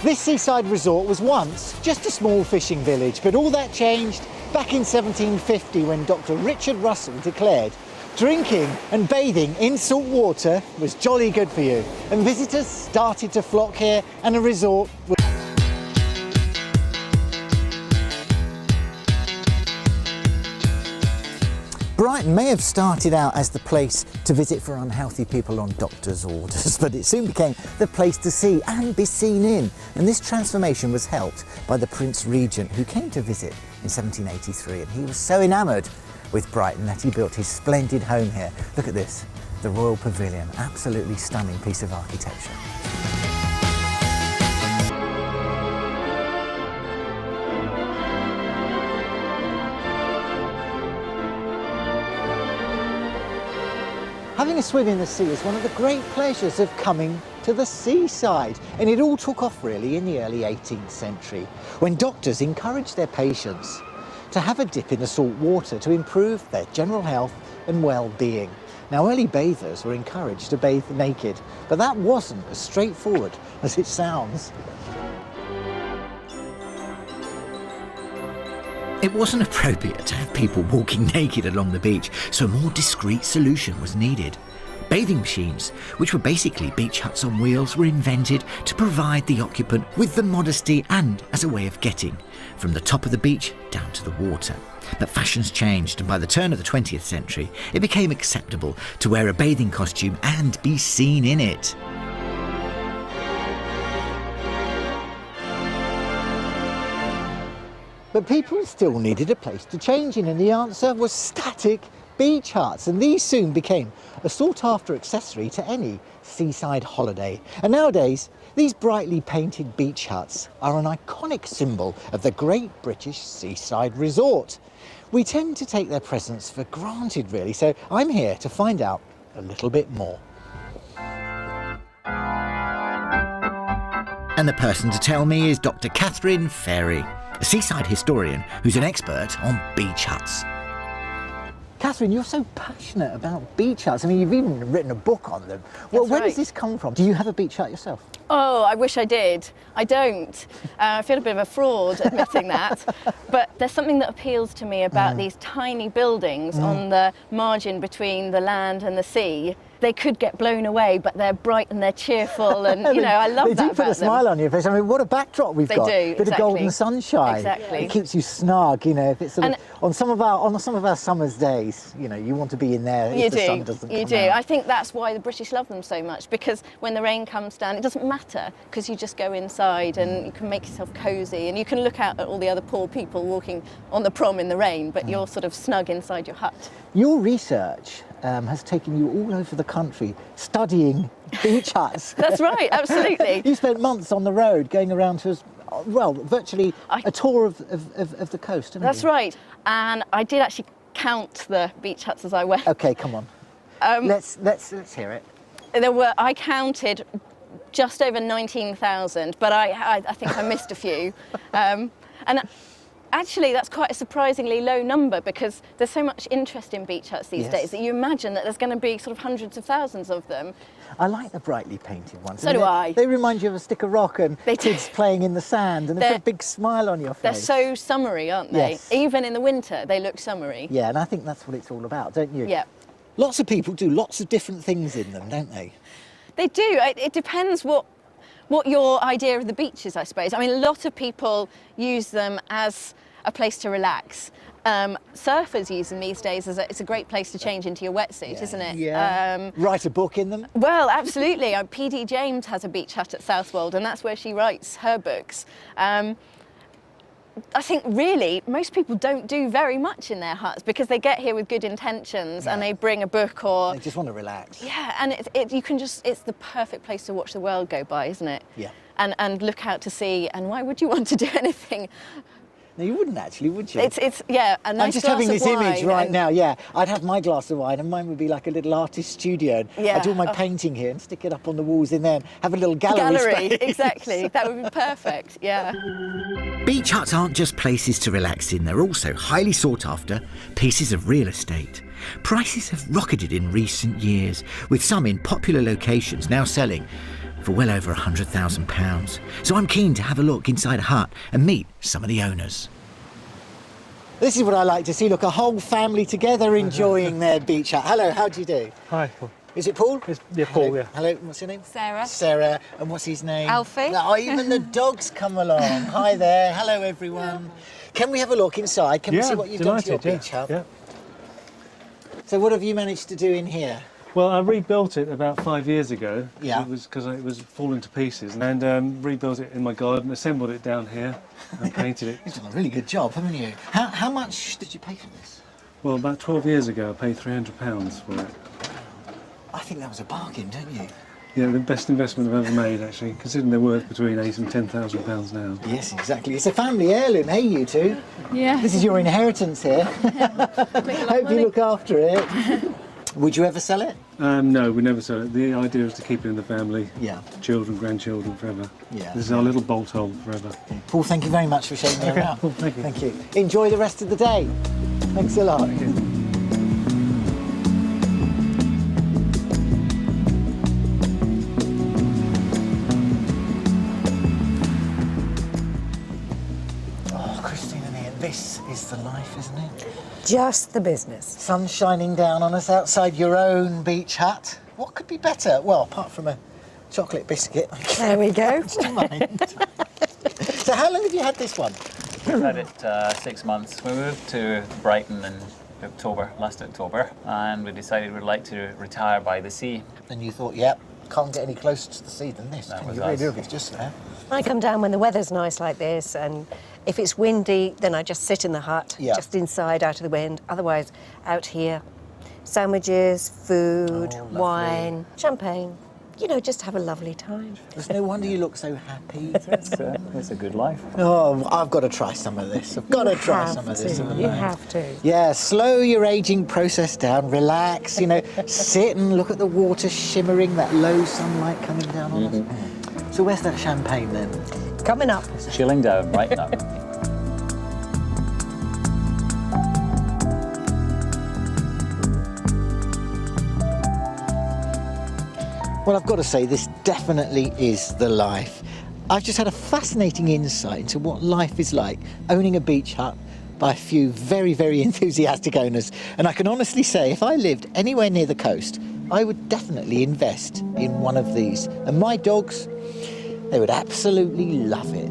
This seaside resort was once just a small fishing village, but all that changed back in 1750 when Dr. Richard Russell declared drinking and bathing in salt water was jolly good for you, and visitors started to flock here, and a resort was Brighton may have started out as the place to visit for unhealthy people on doctor's orders, but it soon became the place to see and be seen in. And this transformation was helped by the Prince Regent, who came to visit in 1783, and he was so enamoured with Brighton that he built his splendid home here. Look at this, the Royal Pavilion, absolutely stunning piece of architecture. Having a swim in the sea is one of the great pleasures of coming to the seaside, and it all took off really in the early 18th century when doctors encouraged their patients to have a dip in the salt water to improve their general health and well-being. Now, early bathers were encouraged to bathe naked, but that wasn't as straightforward as it sounds. It wasn't appropriate to have people walking naked along the beach, so a more discreet solution was needed. Bathing machines, which were basically beach huts on wheels, were invented to provide the occupant with the modesty and as a way of getting from the top of the beach down to the water. But fashions changed, and by the turn of the 20th century, it became acceptable to wear a bathing costume and be seen in it. But people still needed a place to change in, and the answer was static beach huts, and these soon became a sought-after accessory to any seaside holiday. And nowadays, these brightly painted beach huts are an iconic symbol of the great British seaside resort. We tend to take their presence for granted, really, so I'm here to find out a little bit more. And the person to tell me is Dr. Catherine Ferry, a seaside historian who's an expert on beach huts. Catherine, you're so passionate about beach huts. I mean, you've even written a book on them. Well, where does this come from? Do you have a beach hut yourself? Oh, I wish I did. I don't. I feel a bit of a fraud admitting that. But there's something that appeals to me about these tiny buildings on the margin between the land and the sea. They could get blown away, but they're bright and they're cheerful, and you know, I love that about them. They do put a smile on your face. I mean, what a backdrop we've got. They do, Bit of golden sunshine. Exactly. It keeps you snug, you know, if it's sort of, on some of our summer's days, you know, you want to be in there if the sun doesn't come out. You do. I think that's why the British love them so much, because when the rain comes down, it doesn't matter, because you just go inside and you can make yourself cosy, and you can look out at all the other poor people walking on the prom in the rain, but you're sort of snug inside your hut. Your research has taken you all over the country studying beach huts. That's right, absolutely. You spent months on the road going around to, well, virtually a tour of the coast, didn't you? That's right, and I did actually count the beach huts as I went. Okay, come on. Let's hear it. I counted just over 19,000, but I think I missed a few. And actually, that's quite a surprisingly low number, because there's so much interest in beach huts these days that you imagine that there's going to be sort of hundreds of thousands of them. I like the brightly painted ones. So do I. They remind you of a stick of rock and kids playing in the sand, and they put a big smile on your face. They're so summery, aren't they? Yes. Even in the winter, they look summery. Yeah, and I think that's what it's all about, don't you? Yeah. Lots of people do lots of different things in them, don't they? They do. It depends what your idea of the beach is, I suppose. I mean, a lot of people use them as a place to relax. Surfers use them these days as it's a great place to change into your wetsuit, isn't it? Yeah. Write a book in them? Well, absolutely. PD James has a beach hut at Southwold, and that's where she writes her books. I think really most people don't do very much in their huts, because they get here with good intentions and they bring a book, or they just want to relax. Yeah, and it's the perfect place to watch the world go by, isn't it? Yeah. And look out to sea, and why would you want to do anything? No, you wouldn't actually, would you? It's a nice I'm just glass having this of wine image right now, yeah. I'd have my glass of wine, and mine would be like a little artist studio. I'd do all my painting here and stick it up on the walls in there and have a little gallery space. Exactly. That would be perfect, yeah. Beach huts aren't just places to relax in, they're also highly sought after pieces of real estate. Prices have rocketed in recent years, with some in popular locations now selling for well over £100,000. So I'm keen to have a look inside a hut and meet some of the owners. This is what I like to see. Look, a whole family together enjoying their beach hut. Hello, how do you do? Hi. Is it Paul? Yeah, Paul, Hello. yeah. Hello, what's your name? Sarah. Sarah. And what's his name? Alfie. Oh, even the dogs come along. Hi there. Hello, everyone. Can we have a look inside? Can we see what you've done to your beach hut? Yeah. So what have you managed to do in here? Well, I rebuilt it about 5 years ago. Yeah. It was because it was falling to pieces, and rebuilt it in my garden, assembled it down here, and painted it. You've done a really good job, haven't you? How much did you pay for this? Well, about 12 years ago, I paid £300 for it. I think that was a bargain, don't you? Yeah, the best investment I've ever made, actually, considering they're worth between £8,000 and £10,000 now. Yes, exactly. It's a family heirloom, hey, you two? Yeah. This is your inheritance here. Hope you look after it. Would you ever sell it? No, we never sell it. The idea is to keep it in the family. Yeah. Children, grandchildren, forever. Yeah. This is our little bolt hole forever. Paul, thank you very much for showing me around. Cool, thank you. Thank you. Enjoy the rest of the day. Thanks a lot. Thank you. Oh, Christine and Ian, this is the life, isn't it? Just the business. Sun shining down on us outside your own beach hut. What could be better? Well, apart from a chocolate biscuit. There we go. Mind. So how long have you had this one? We've had it 6 months. We moved to Brighton in last October, and we decided we'd like to retire by the sea. And you thought, yep, can't get any closer to the sea than this. That Can was you really us. look, it's just there. I come down when the weather's nice like this, and if it's windy, then I just sit in the hut, Yeah. just inside, out of the wind. Otherwise, out here, sandwiches, food, Oh, lovely. wine, champagne. You know, just have a lovely time. There's no wonder you look so happy. It's a good life. Oh, I've got to try some of this. I've got to try Have some of to, this. haven't You I? have to. Yeah, slow your aging process down, relax, you know, sit and look at the water shimmering, that low sunlight coming down on us. So where's that champagne then? Coming up. It's chilling down right now. Well, I've got to say, this definitely is the life. I've just had a fascinating insight into what life is like owning a beach hut by a few very, very enthusiastic owners. And I can honestly say, if I lived anywhere near the coast, I would definitely invest in one of these. And my dogs, they would absolutely love it.